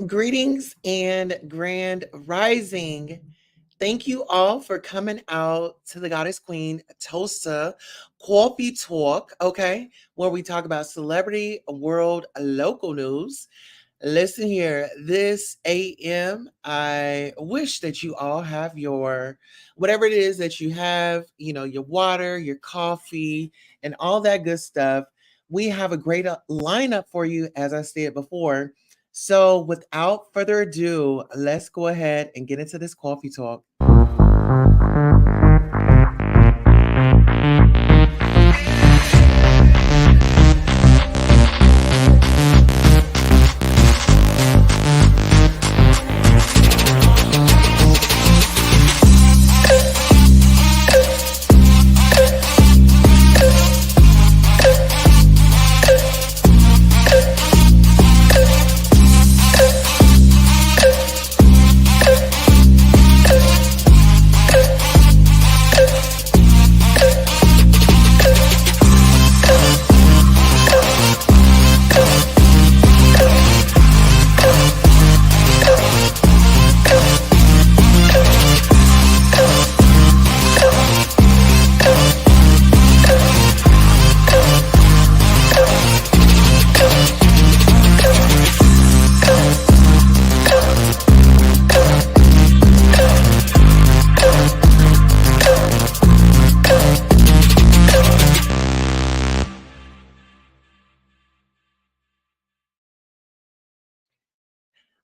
Greetings and grand rising. Thank you all for coming out to the Goddess Queen Toaster Coffee Talk, okay, where we talk about celebrity, world, local news. Listen here, this AM, I wish that you all have your whatever it is that you have, your water, your coffee, and all that good stuff. We have a great lineup for you, as I said before. So, without further ado, let's go ahead and get into this coffee talk.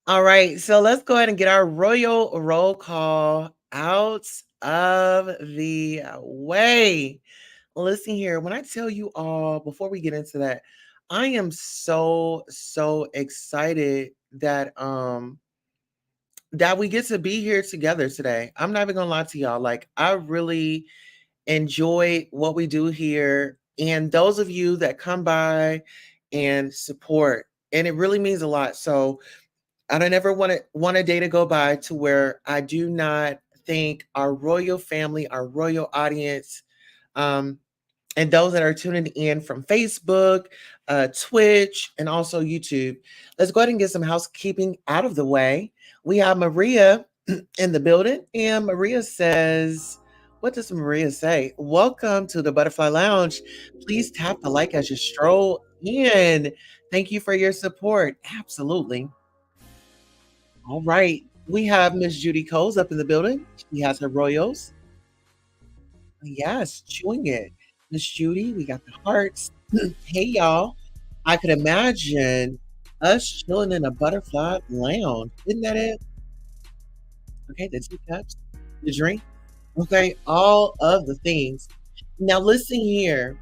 All right, so let's go ahead and get our royal roll call out of the way. Listen here, when I tell you all, before we get into that, I am so excited that we get to be here together today. I'm not even gonna lie to y'all. Like, I really enjoy what we do here. And those of you that come by and support, and it really means a lot. So I don't ever want a day to go by to where I do not thank our royal family, our royal audience, um, and those that are tuning in from Facebook, Twitch, and also YouTube. Let's go ahead and get some housekeeping out of the way. We have Maria in the building, and Maria says, what does Maria say? Welcome to the Butterfly Lounge. Please tap the like as you stroll in. Thank you for your support. Absolutely. All right. We have Miss Judy Coles up in the building. She has her Royals. Yes, chewing it. Miss Judy, we got the hearts. Hey, y'all. I could imagine us chilling in a butterfly lounge. Isn't that it? Okay, the teacups, the drink. Okay, all of the things. Now, listen here.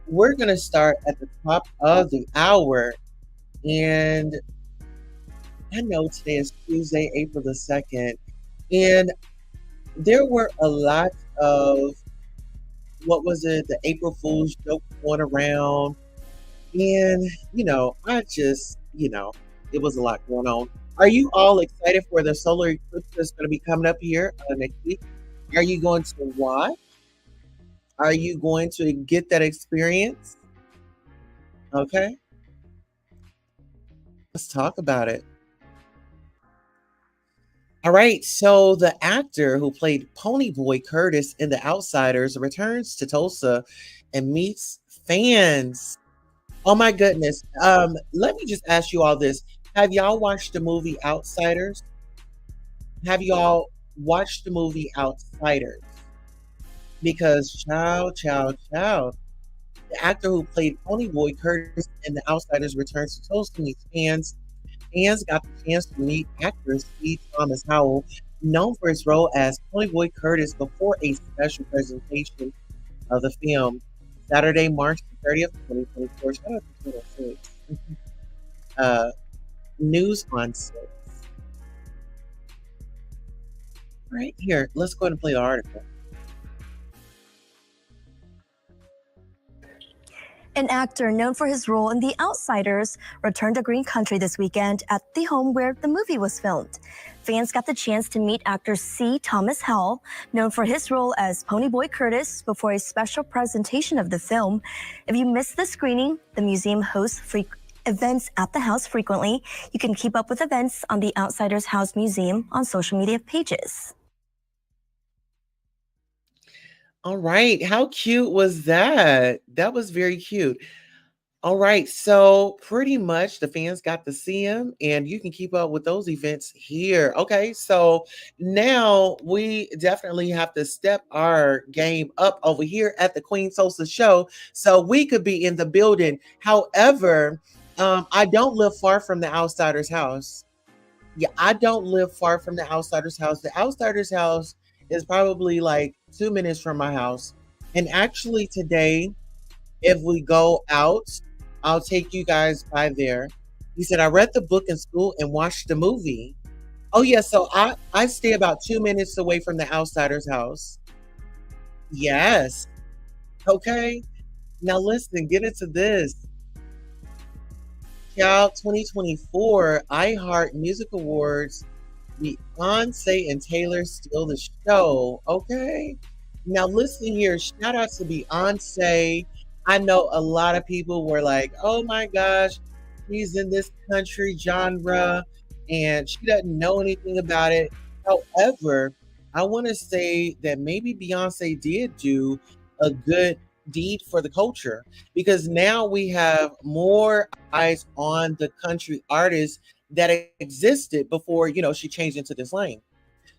We're going to start at the top of the hour. And I know today is Tuesday, April the 2nd. And there were a lot of, what was it, the April Fool's joke going around. And, it was a lot going on. Are you all excited for the solar eclipse that's going to be coming up here next week? Are you going to watch? Are you going to get that experience? Okay, let's talk about it. All right, so the actor who played Ponyboy Curtis in The Outsiders returns to Tulsa and meets fans. Oh my goodness. Let me just ask you all this. Have y'all watched the movie Outsiders? Have y'all watched the movie Outsiders? Because child, the actor who played Ponyboy Curtis in The Outsiders returns to Tulsa to meet fans. Fans got the chance to meet actor C. Thomas Howell, known for his role as Ponyboy Curtis before a special presentation of the film Saturday, March 30th, 2024. Shout out to 206. uh, News on 6. Right here, let's go ahead and play the article. An actor known for his role in The Outsiders returned to Green Country this weekend at the home where the movie was filmed. Fans got the chance to meet actor C. Thomas Howell, known for his role as Ponyboy Curtis, before a special presentation of the film. If you missed the screening, the museum hosts events at the house frequently. You can keep up with events on the Outsiders House Museum on social media pages. All right. How cute was that? That was very cute. All right. So pretty much the fans got to see him, and you can keep up with those events here. Okay. So now we definitely have to step our game up over here at the Queen Sosa show so we could be in the building. However, I don't live far from the Outsiders house. Yeah, I don't live far from the Outsiders house. The Outsiders house is probably like 2 minutes from my house. And actually, today, if we go out, I'll take you guys by there. He said, I read the book in school and watched the movie. Oh, yeah. So I stay about 2 minutes away from the Outsiders house. Yes. Okay. Now, listen, get into this. Child 2024 iHeart Music Awards. Beyonce and Taylor steal the show. Okay. Now listen here. Shout out to Beyonce. I know a lot of people were like, oh my gosh, she's in this country genre and she doesn't know anything about it. However, I want to say that maybe Beyonce did do a good deed for the culture because now we have more eyes on the country artists that existed before, she changed into this lane.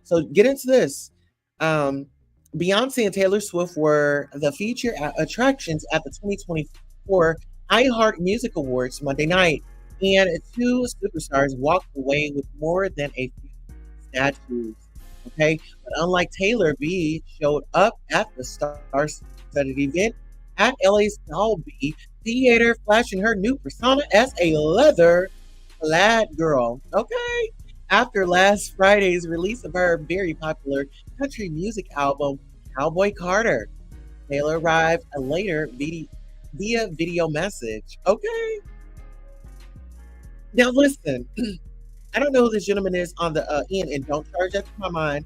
So get into this. Beyonce and Taylor Swift were the feature attractions at the 2024 iHeart Music Awards Monday night, and two superstars walked away with more than a few statues. Okay, but unlike Taylor, B showed up at the star-studded event at LA's Dolby Theater, flashing her new persona as a leather clad girl. Okay. After last Friday's release of her very popular country music album, Cowboy Carter, Taylor arrived later via video message. Okay. Now listen, I don't know who this gentleman is on the end, and don't charge that to my mind.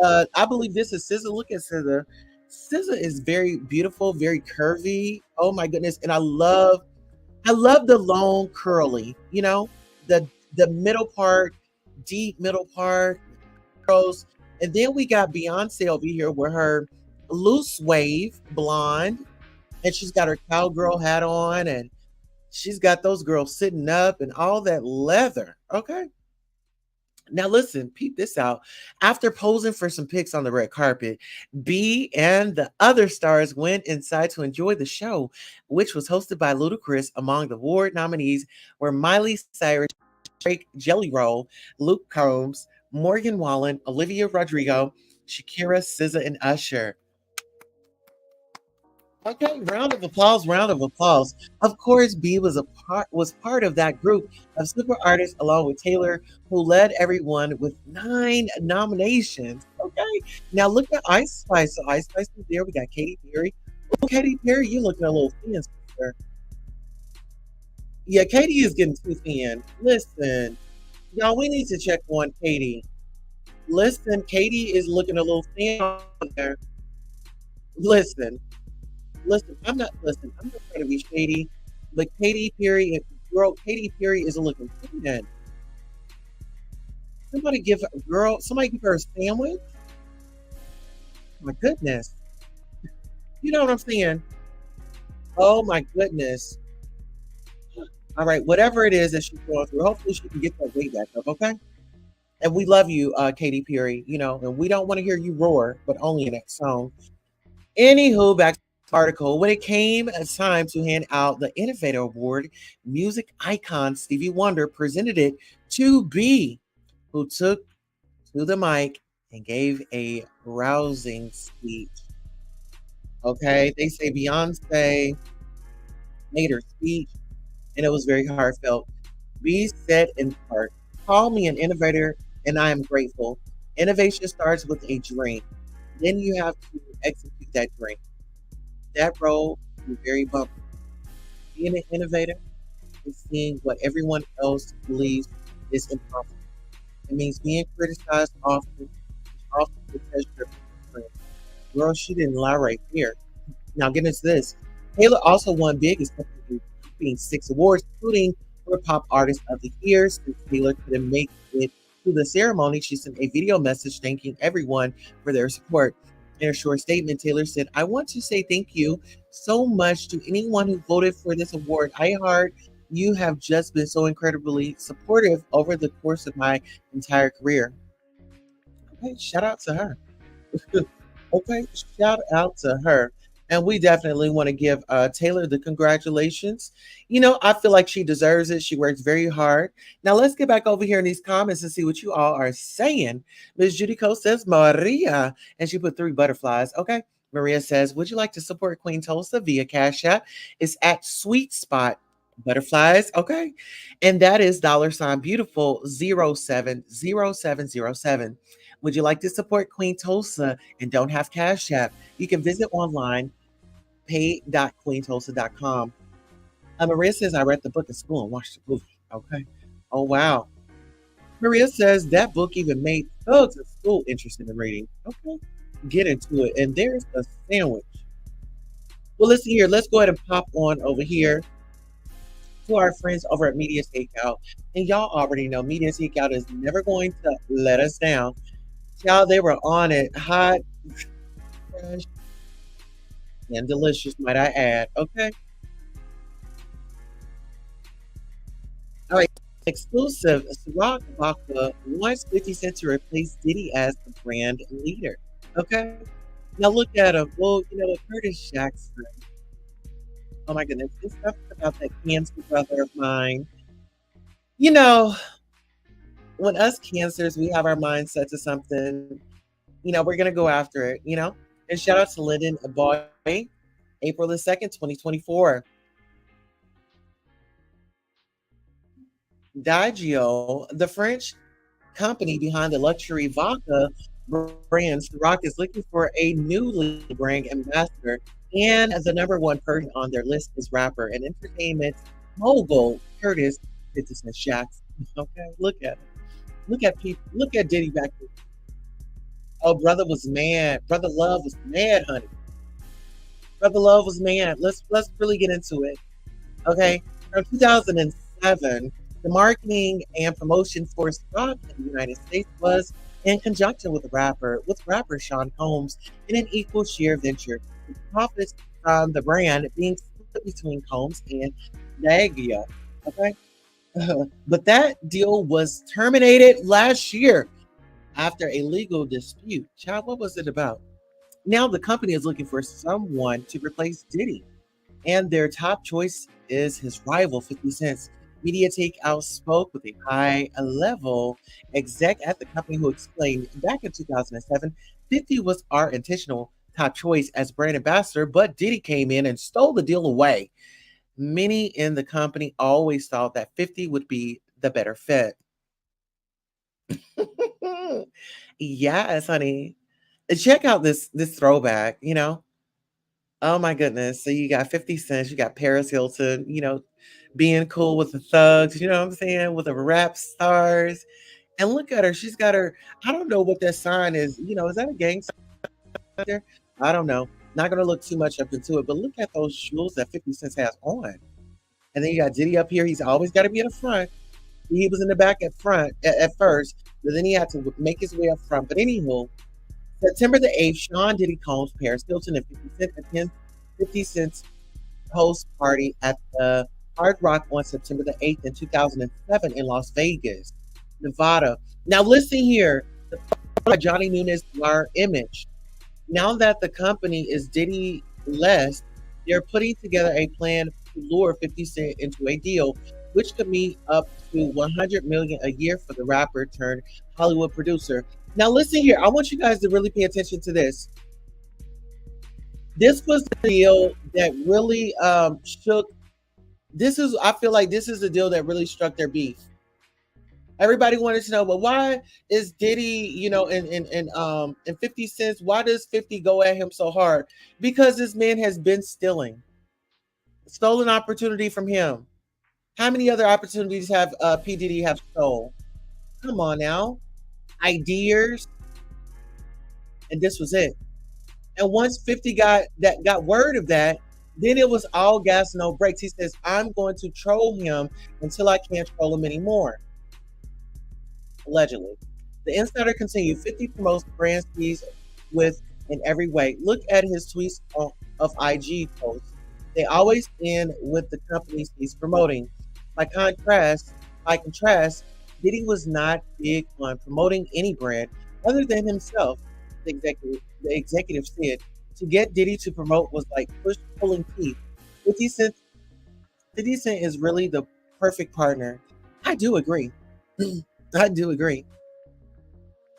I believe this is SZA. Look at SZA. SZA is very beautiful, very curvy. Oh my goodness. And I love the long curly, the middle part, deep middle part, curls. And then we got Beyonce over here with her loose wave blonde, and she's got her cowgirl hat on, and she's got those girls sitting up and all that leather. Okay. Now listen, peep this out. After posing for some pics on the red carpet, B and the other stars went inside to enjoy the show, which was hosted by Ludacris. Among the award nominees were Miley Cyrus, Drake, Jelly Roll, Luke Combs, Morgan Wallen, Olivia Rodrigo, Shakira, SZA, and Usher. Okay, round of applause, round of applause. Of course, B was part of that group of super artists along with Taylor, who led everyone with 9 nominations. Okay, now look at Ice Spice. So Ice Spice is there. We got Katy Perry. Oh, Katy Perry, you looking a little thin, sister. Yeah, Katy is getting too thin. Listen, y'all, we need to check on Katy. Listen, Katy is looking a little thin on there. Listen. I'm not trying to be shady, but Katy Perry is looking thin. Somebody give her a sandwich. My goodness. You know what I'm saying? Oh my goodness. All right, whatever it is that she's going through, hopefully she can get that weight back up, okay? And we love you, Katy Perry, and we don't want to hear you roar, but only in that song. Anywho, back to the article. When it came time to hand out the Innovator Award, music icon Stevie Wonder presented it to B, who took to the mic and gave a rousing speech. Okay, they say Beyonce made her speech, and it was very heartfelt. B said in part, call me an innovator, and I am grateful. Innovation starts with a dream. Then you have to execute that dream. That road is very bumpy. Being an innovator is seeing what everyone else believes is impossible. It means being criticized often, which often because you're friend. Girl, she didn't lie right here. Now get into this. Taylor also won big, being 6 awards, including for Pop Artist of the Year. Since Taylor couldn't make it to the ceremony, she sent a video message thanking everyone for their support. In a short statement, Taylor said, "I want to say thank you so much to anyone who voted for this award. iHeart, you have just been so incredibly supportive over the course of my entire career." Okay, shout out to her. Okay, shout out to her. And we definitely want to give Taylor the congratulations. I feel like she deserves it. She works very hard. Now let's get back over here in these comments and see what you all are saying. Miss Judy Co says Maria, and she put 3 butterflies. Okay. Maria says, would you like to support Queen Tulsa via Cash App? It's at Sweet Spot Butterflies. Okay. And that is $beautiful 070707. Would you like to support Queen Tulsa and don't have Cash App? You can visit online, pay.queentulsa.com. Maria says, I read the book in school and watched the movie. Okay. Oh, wow. Maria says, that book even made thugs at school interested in reading. Okay. Get into it. And there's a sandwich. Well, listen here. Let's go ahead and pop on over here to our friends over at Media Takeout. And y'all already know Media Takeout is never going to let us down. Y'all, they were on it. Hot, fresh, and delicious, might I add. Okay. All right. Exclusive. Ciroc Vodka wants 50 Cent to replace Diddy as the brand leader. Okay. Now look at him. Well, Curtis Jackson. Oh my goodness. This stuff about that cancer brother of mine. When us cancers, we have our mind set to something, we're going to go after it, And shout out to Lyndon Boy, April the 2nd, 2024. Diageo, the French company behind the luxury vodka brand Ciroc, is looking for a new brand ambassador, and the number 1 person on their list is rapper and entertainment mogul Curtis 50 Cent Jackson. Okay, look at him. Look at people. Look at Diddy back there. Oh, brother was mad. Brother Love was mad, honey. Brother Love was mad. Let's really get into it. Okay, from 2007. The marketing and promotion for Ciroc in the United States was in conjunction with rapper Sean Combs in an equal share venture. The profits from the brand being split between Combs and Diageo. Okay, but that deal was terminated last year after a legal dispute. Child, what was it about? Now the company is looking for someone to replace Diddy, and their top choice is his rival, 50 Cent. Media Takeout spoke with a high-level exec at the company who explained back in 2007, 50 was our intentional top choice as brand ambassador, but Diddy came in and stole the deal away. Many in the company always thought that 50 would be the better fit. Yes, honey. Check out this throwback, Oh my goodness. So you got 50 Cent, you got Paris Hilton, being cool with the thugs, you know what I'm saying, with the rap stars. And look at her. She's got her, I don't know what that sign is. Is that a gang sign there? I don't know. Not going to look too much up into it, but look at those shoes that 50 Cent has on. And then you got Diddy up here. He's always got to be in the front. He was in the back at first, but then he had to make his way up front. But anywho, September the 8th, Sean Diddy Combs, Paris Hilton, and 50 Cent attend 50 Cent's host party at the Hard Rock on September the 8th in 2007 in Las Vegas, Nevada. Now listen here, by Johnny Nunes, our image. Now that the company is Diddy-less, they're putting together a plan to lure 50 Cent into a deal, which could mean up to $100 million a year for the rapper turned Hollywood producer. Now listen here, I want you guys to really pay attention to this. This was the deal that really shook. I feel like this is the deal that really struck their beef. Everybody wanted to know, but why is Diddy, and 50 Cent, why does 50 go at him so hard? Because this man has been stealing. Stolen opportunity from him. How many other opportunities have P. Diddy have stolen? Come on now. Ideas. And this was it. And once 50 got word of that, Then it was all gas, no brakes. He says, I'm going to troll him until I can't troll him anymore. Allegedly. The insider continued 50 promotes brand speeds with in every way. Look at his tweets of IG posts. They always end with the companies he's promoting. By contrast, Diddy was not big on promoting any brand other than himself. The executive said to get Diddy to promote was like push pulling teeth. 50 Cent, 50 Cent is really the perfect partner. I do agree. I do agree.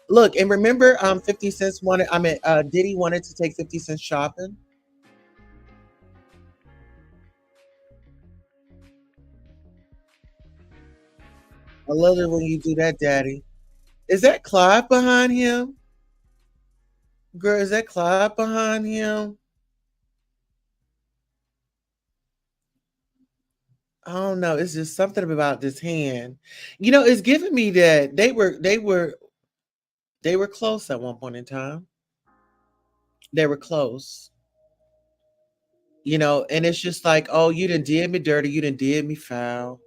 Look, and remember, 50 Cent wanted. Diddy wanted to take 50 Cent shopping. I love it when you do that, Daddy. Is that Clive behind him? Girl, is that Clive behind him? I don't know. It's just something about this hand. It's giving me that they were close at one point in time. They were close. And it's just like, oh, you done did me dirty, you done did me foul.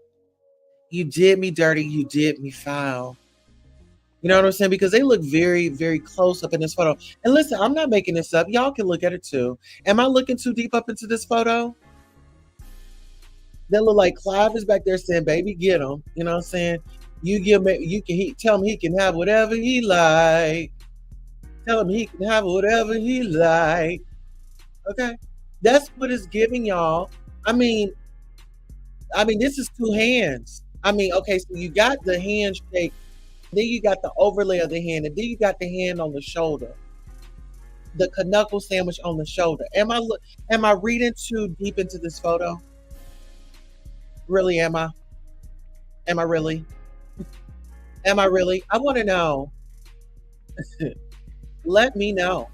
You did me dirty, you did me foul. You know what I'm saying? Because they look very, very close up in this photo. And listen, I'm not making this up. Y'all can look at it too. Am I looking too deep up into this photo? They look like Clive is back there saying, baby, get him. You know what I'm saying? Tell him he can have whatever he like. Tell him he can have whatever he like. Okay? That's what it's giving y'all. I mean, this is two hands. Okay, so you got the handshake, then you got the overlay of the hand, and then you got the hand on the shoulder, the knuckle sandwich on the shoulder. Am I reading too deep into this photo? Really, am I? Am I really? Am I really? I want to know. Let me know.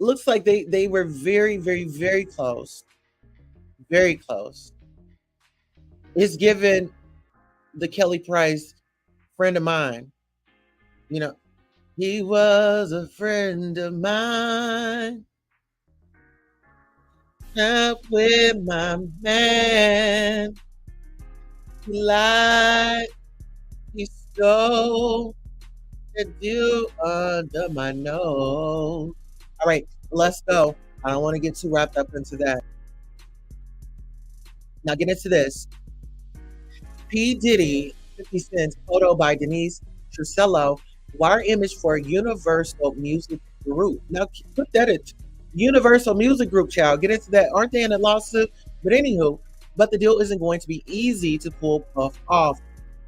Looks like they were very, very, very close. Very close. It's given the Kelly Price friend of mine. He was a friend of mine. Up with my man. He lied. He stole the deal under my nose. All right, let's go. I don't want to get too wrapped up into that. Now get into this. P. Diddy, 50 Cent, photo by Denise Trusello, wire image for Universal Music Group. Now put that in Universal Music Group, child. Get into that. Aren't they in a lawsuit? But anywho, the deal isn't going to be easy to pull Puff off.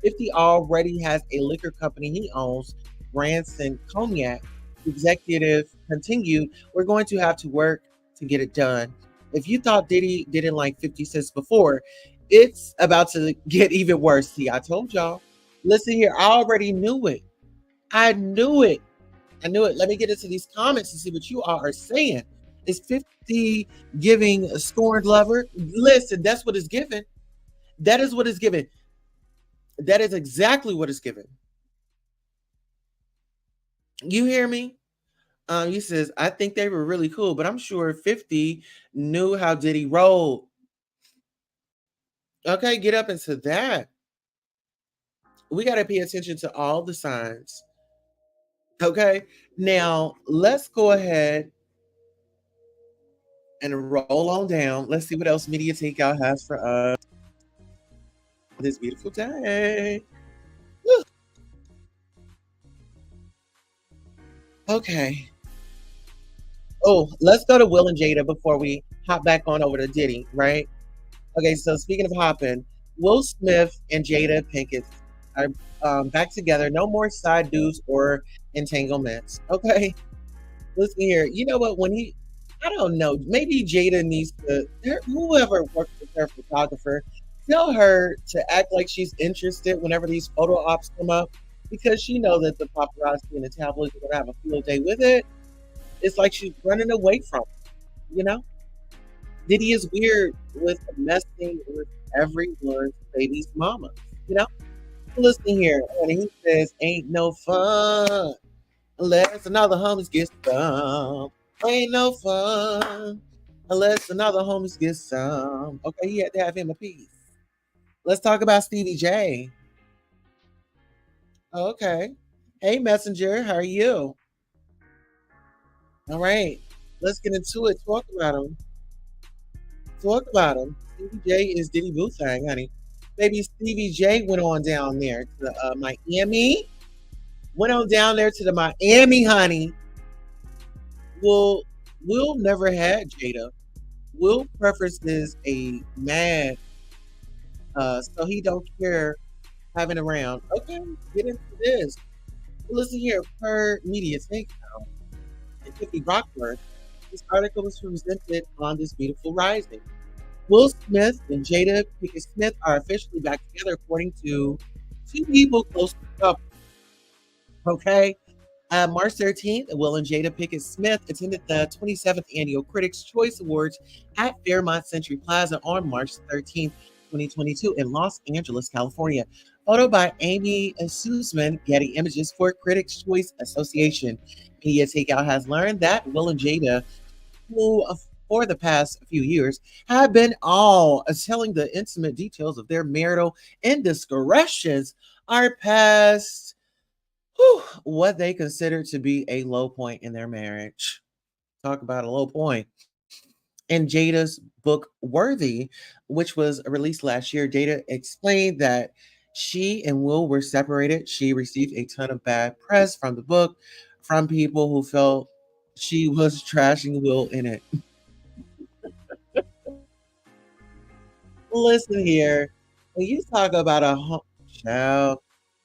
50 already has a liquor company he owns, Branson Cognac. The executive continued, we're going to have to work to get it done. If you thought Diddy didn't like 50 Cent before, it's about to get even worse. See, I told y'all. Listen here, I already knew it. I knew it. Let me get into these comments and see what you all are saying. Is 50 giving a scorned lover? Listen, that's what it's given. That is what it's given. That is exactly what it's given. You hear me? He says, I think they were really cool, but I'm sure 50 knew how Diddy rolled. Okay, get up into that. We got to pay attention to all the signs. Okay, now let's go ahead and roll on down. Let's see what else Media Takeout has for us this beautiful day. Woo. Okay. Oh, let's go to Will and Jada before we hop back on over to Diddy, right? Okay, so speaking of hopping, Will Smith and Jada Pinkett are back together. No more side dudes or entanglements. Okay, listen here. You know what? I don't know. Maybe Jada needs to, whoever works with her photographer, tell her to act like she's interested whenever these photo ops come up, because she knows that the paparazzi and the tabloids are going to have a field day with it. It's like she's running away from it, Diddy is weird with messing with everyone's baby's mama, Listen here, and he says, ain't no fun unless another homies get some. Ain't no fun unless another homies get some. Okay, he had to have him a piece. Let's talk about Stevie J. Okay. Hey, Messenger, how are you? All right. Let's get into it. Talk about him. Talk about him. Stevie J is Diddy Boo thing, honey. Baby Stevie J went on down there to Miami. Went on down there to the Miami, honey. Well, Will never had Jada. Will preferences a man, so he don't care having around. Okay, get into this. Listen here, per media takedown and Tiffany Brockworth, this article was presented on this beautiful rising. Will Smith and Jada Pinkett Smith are officially back together, according to two people close to the couple. Okay. March 13th, Will and Jada Pinkett Smith attended the 27th Annual Critics' Choice Awards at Fairmont Century Plaza on March 13th, 2022, in Los Angeles, California. Photo by Amy Sussman, Getty Images for Critics' Choice Association. Media Takeout has learned that Will and Jada, who for the past few years have been all telling the intimate details of their marital indiscretions, are past what they consider to be a low point in their marriage. Talk about a low point. In Jada's book Worthy, which was released last year, Jada explained that she and Will were separated. She received a ton of bad press from the book from people who felt she was trashing Will in it. Listen here, when you talk about a child,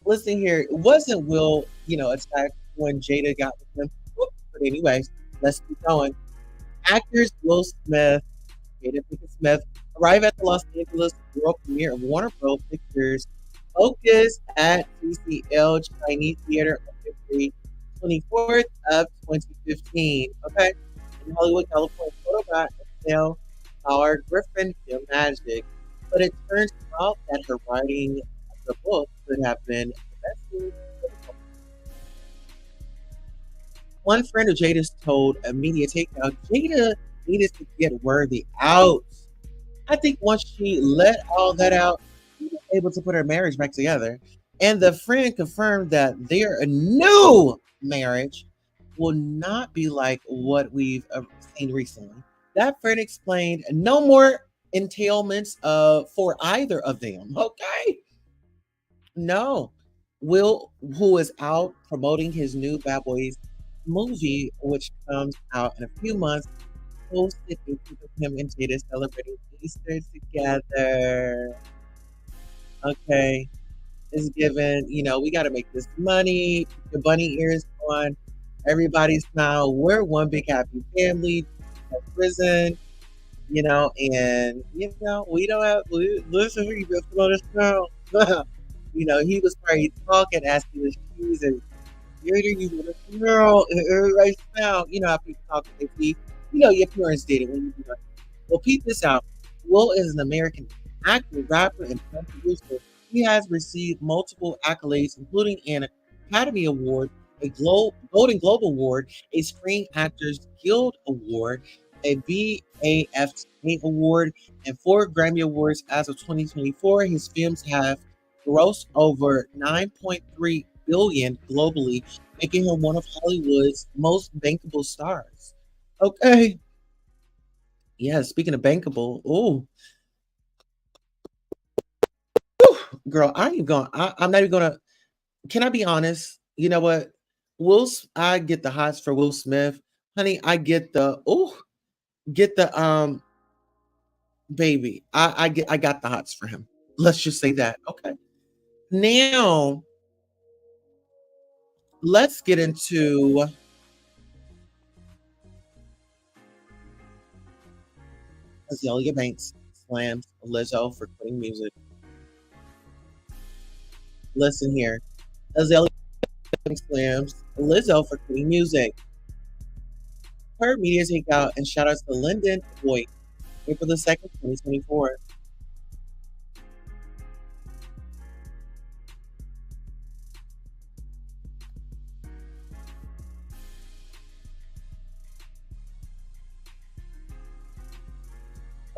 listen here, it wasn't Will, attacked when Jada got with him. But anyways, let's keep going. Actors Will Smith, Jada Pinkett Smith, arrive at the Los Angeles world premiere of Warner Bros. Pictures Focus at TCL Chinese Theater on February 24th of 2015. Okay, in Hollywood, California, photo by Excel our Griffin Film Magic. But it turns out that her writing of the book could have been the best news. One friend of Jada's told a media takeout, Jada needed to get Worthy out. I think once she let all that out, she was able to put her marriage back together. And the friend confirmed that their new marriage will not be like what we've seen recently. That friend explained no more entailments for either of them. Okay. No. Will, who is out promoting his new Bad Boys movie, which comes out in a few months, posted a picture of him and Jada celebrating Easter together. Okay. Is given, we got to make this money, put the bunny ears on. Everybody smile. We're one big happy family. Prison, we don't have, listen here, you just let us know. He was probably talking, asking his keys, and here you let us know, and everybody smile. You know how people talk with their teeth. Your parents did it when you do that. Well, peep this out. Will is an American actor, rapper, and film producer. He has received multiple accolades, including an Academy Award, a Golden Globe Award, a Screen Actors Guild Award, a BAFTA Award, and 4 Grammy Awards as of 2024. His films have grossed over 9.3 billion globally, making him one of Hollywood's most bankable stars. Okay. Yeah, speaking of bankable, oh, girl, I'm not even gonna. Can I be honest? You know what? I get the hots for Will Smith, honey. I get the baby. I got the hots for him. Let's just say that. Okay. Now let's get into Azalea Banks slams Lizzo for quitting music. Listen here. Azalea Banks slams Lizzo for quitting music. Her media takeout and shout outs to Lyndon Boyd, April the 2nd, 2024.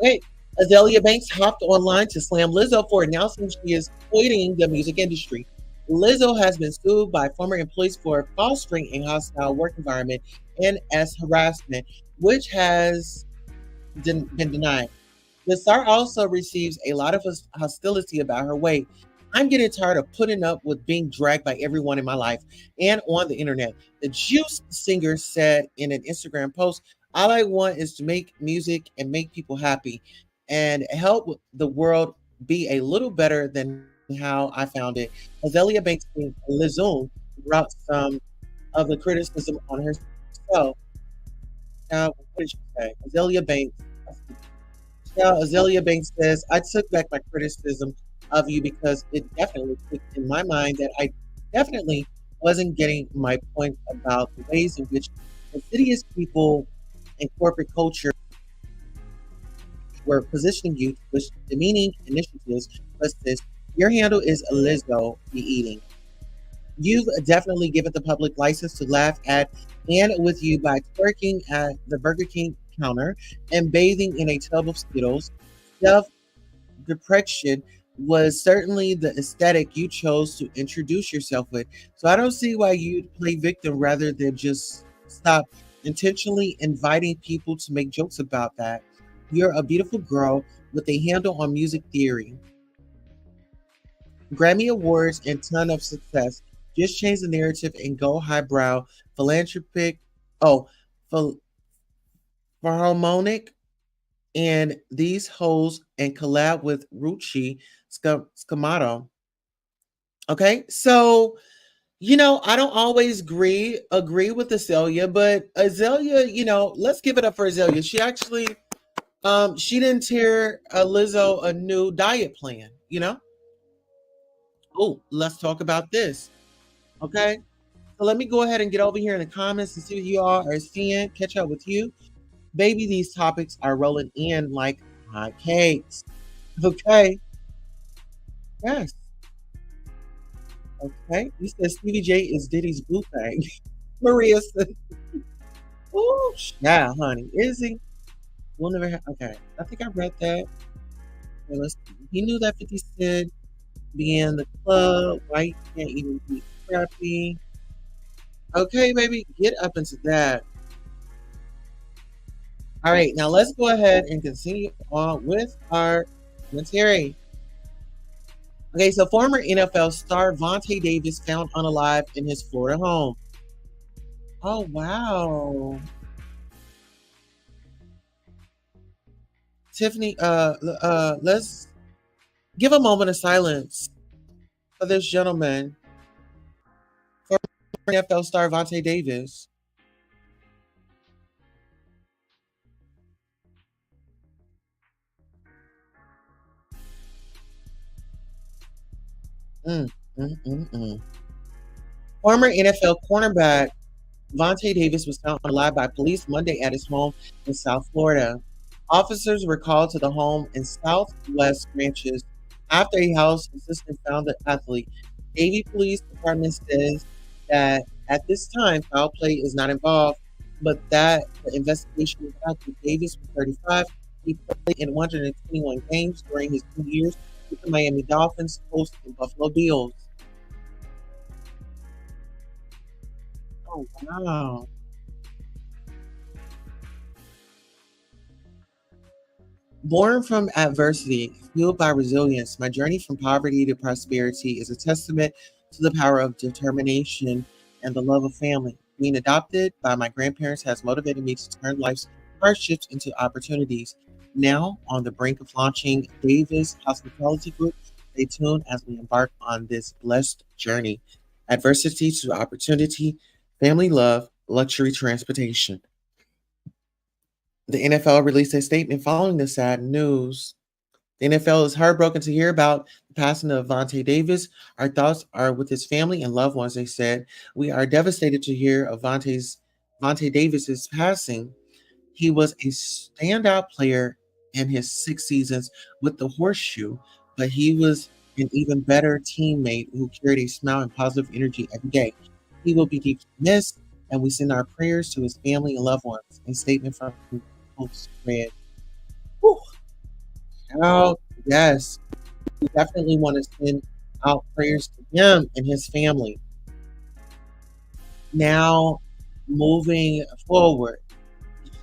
Okay. Azalea Banks hopped online to slam Lizzo for announcing she is quitting the music industry. Lizzo has been sued by former employees for fostering a hostile work environment and as harassment, which has been denied. The star also receives a lot of hostility about her weight. I'm getting tired of putting up with being dragged by everyone in my life and on the internet. The Juice singer said in an Instagram post, all I want is to make music and make people happy and help the world be a little better than how I found it. Azalea Banks and Lizzo brought some of the criticism on herself. Now, what did she say? Azalea Banks says, I took back my criticism of you because it definitely clicked in my mind that I definitely wasn't getting my point about the ways in which insidious people and corporate culture were positioning you to push demeaning initiatives such as your handle is Lizzo be eating. You've definitely given the public license to laugh at and with you by twerking at the Burger King counter and bathing in a tub of Skittles. Self deprecation was certainly the aesthetic you chose to introduce yourself with. So I don't see why you'd play victim rather than just stop intentionally inviting people to make jokes about that. You're a beautiful girl with a handle on music theory, Grammy Awards, and ton of success. Just change the narrative and go highbrow, philanthropic, oh, phil- harmonic, and these hoes and collab with Ruchi Scamato. Okay, so I don't always agree with Azalea, but Azalea, let's give it up for Azalea. She actually she didn't tear Lizzo a new diet plan. Oh, let's talk about this. Okay. So let me go ahead and get over here in the comments and see what you all are seeing. Catch up with you. Baby, these topics are rolling in like hot cakes. Okay. Yes. Okay. You said Stevie J is Diddy's boo thing. Maria said, oh, yeah, honey. Is he? We'll never have. Okay. I think I read that. Okay, he knew that 50 Cent be in the club. White can't even be crappy. Okay, baby. Get up into that. All right, now let's go ahead and continue on with our commentary. Okay, so former NFL star Vontae Davis found unalive in his Florida home. Oh, wow. Tiffany, let's give a moment of silence for this gentleman, former NFL star Vontae Davis. Mm, mm, mm, mm. Former NFL cornerback Vontae Davis was found alive by police Monday at his home in South Florida. Officers were called to the home in Southwest Ranches after a house assistant found the athlete. Davie Police Department says that at this time foul play is not involved, but that the investigation is active. Davis was 35. He played in 121 games during his 2 years with the Miami Dolphins, Colts, and Buffalo Bills. Oh, wow. Born from adversity, fueled by resilience, my journey from poverty to prosperity is a testament to the power of determination and the love of family. Being adopted by my grandparents has motivated me to turn life's hardships into opportunities. Now, on the brink of launching Davis Hospitality Group, stay tuned as we embark on this blessed journey. Adversity to opportunity, family love, luxury transportation. The NFL released a statement following the sad news. The NFL is heartbroken to hear about the passing of Vontae Davis. Our thoughts are with his family and loved ones, they said. We are devastated to hear of Vontae Davis's passing. He was a standout player in his 6 seasons with the Horseshoe, but he was an even better teammate who carried a smile and positive energy every day. He will be deeply missed, and we send our prayers to his family and loved ones. A statement from host read. Whew. child, yes, we definitely want to send out prayers to him and his family. Now, moving forward,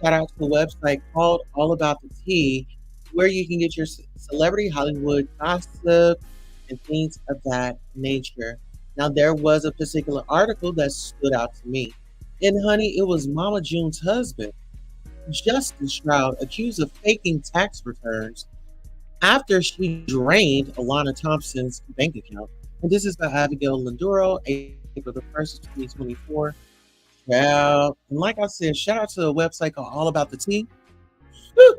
shout out to the website called All About the Tea, where you can get your celebrity Hollywood gossip and things of that nature. Now, there was a particular article that stood out to me. And honey, it was Mama June's husband, Justin Stroud, accused of faking tax returns after she drained Alana Thompson's bank account. And this is by Abigail Lindoro, April the 1st, 2024. Well, and like I said, shout out to a website called All About the Tea. Woo!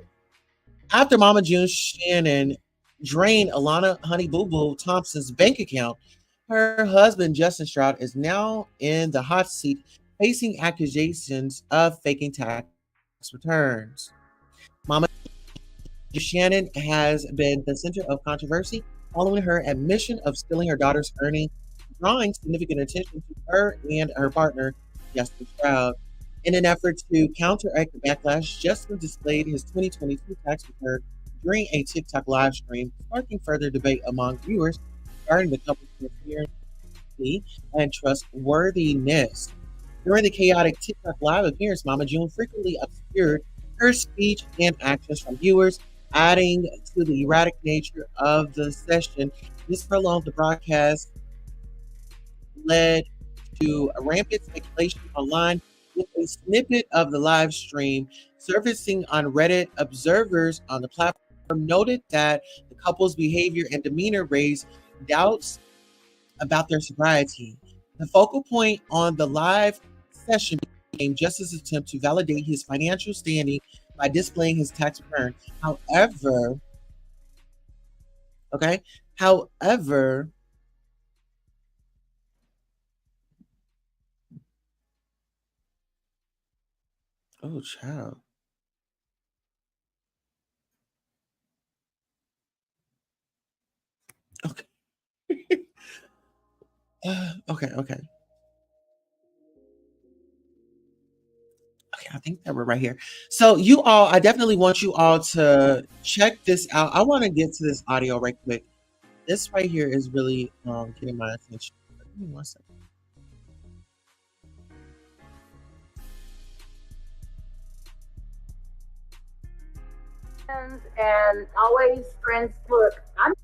After Mama June Shannon drained Alana Honey Boo Boo Thompson's bank account, her husband Justin Stroud is now in the hot seat, facing accusations of faking tax returns. Mama Shannon has been the center of controversy following her admission of stealing her daughter's earnings, drawing significant attention to her and her partner, Justin Stroud. In an effort to counteract the backlash, Justin displayed his 2022 tax return during a TikTok live stream, sparking further debate among viewers regarding the couple's transparency and trustworthiness. During the chaotic TikTok live appearance, Mama June frequently obscured her speech and actions from viewers, adding to the erratic nature of the session. This prolonged the broadcast led to a rampant speculation online, with a snippet of the live stream surfacing on Reddit. Observers on the platform noted that the couple's behavior and demeanor raised doubts about their sobriety. The focal point on the live session became Justice's attempt to validate his financial standing by displaying his tax return. However, okay, however, oh, child. Okay. Okay, okay. Okay, I think that we're right here. So you all, I definitely want you all to check this out. I want to get to this audio right quick. This right here is really getting my attention. Give me one second. And always friends. Look, I'm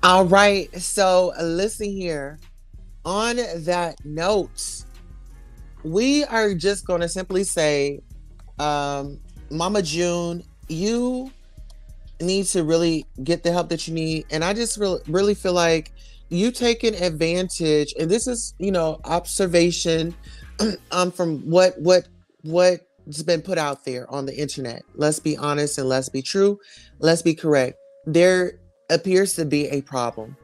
All right. So listen here. On that note, we are just going to simply say, Mama June, you need to really get the help that you need. And I just really feel like you taking advantage, and this is, observation from what's been put out there on the internet. Let's be honest and let's be true. Let's be correct. There appears to be a problem.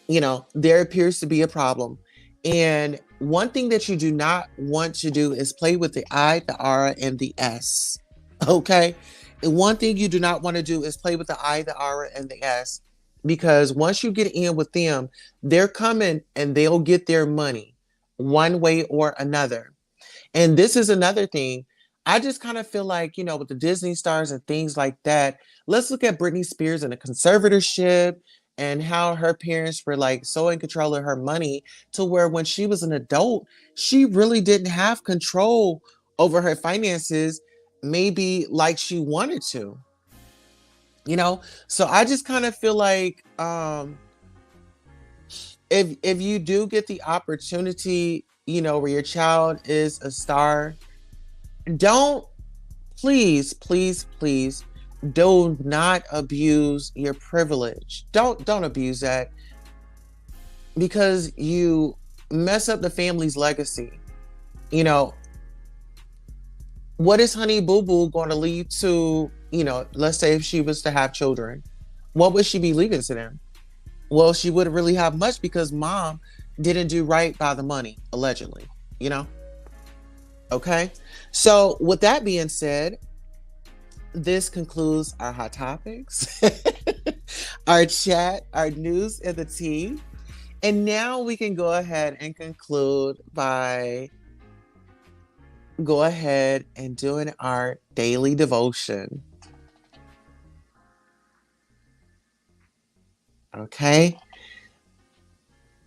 There appears to be a problem. And one thing that you do not want to do is play with the I, the R, and the S. Okay? And one thing you do not want to do is play with the I, the R, and the S. Because once you get in with them, they're coming and they'll get their money one way or another. And this is another thing. I just kind of feel like, with the Disney stars and things like that, let's look at Britney Spears and the conservatorship and how her parents were like so in control of her money to where when she was an adult, she really didn't have control over her finances, maybe like she wanted to, you know? So I just kind of feel like if you do get the opportunity, where your child is a star, don't please do not abuse your privilege. Don't abuse that, because you mess up the family's legacy. You know, what is Honey Boo Boo going to leave to, let's say if she was to have children, what would she be leaving to them? Well, she wouldn't really have much because mom didn't do right by the money, allegedly, you know? Okay. So with that being said, this concludes our hot topics, our chat, our news and the tea. And now we can go ahead and conclude by go ahead and doing our daily devotion. Okay.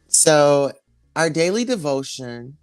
So our daily devotion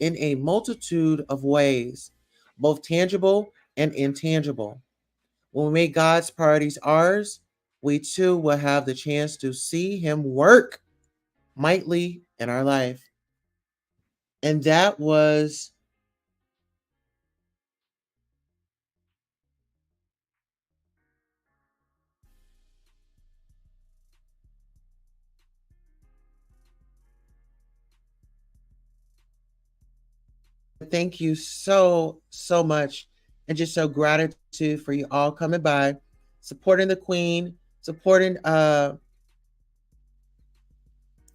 in a multitude of ways, both tangible and intangible. When we make God's priorities ours, we too will have the chance to see Him work mightily in our life. And that was thank you so much. And just so gratitude for you all coming by, supporting the Queen, supporting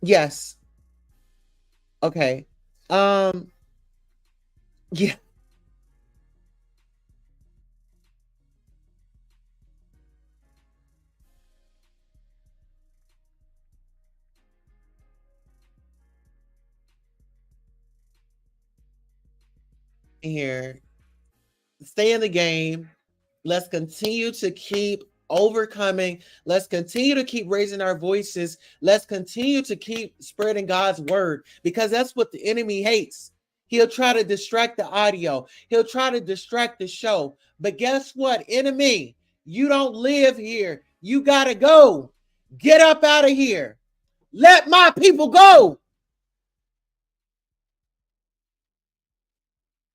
yes. Okay. Um yeah, here. Stay in the game. Let's continue to keep overcoming. Let's continue to keep raising our voices. Let's continue to keep spreading God's word, because that's what the enemy hates. He'll try to distract the audio. He'll try to distract the show. But guess what, enemy? You don't live here. You got to go. Get up out of here. Let my people go.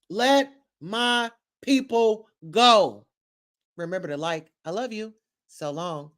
Let my people go. Remember to like. I love you. So long.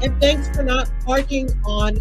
And thanks for not parking on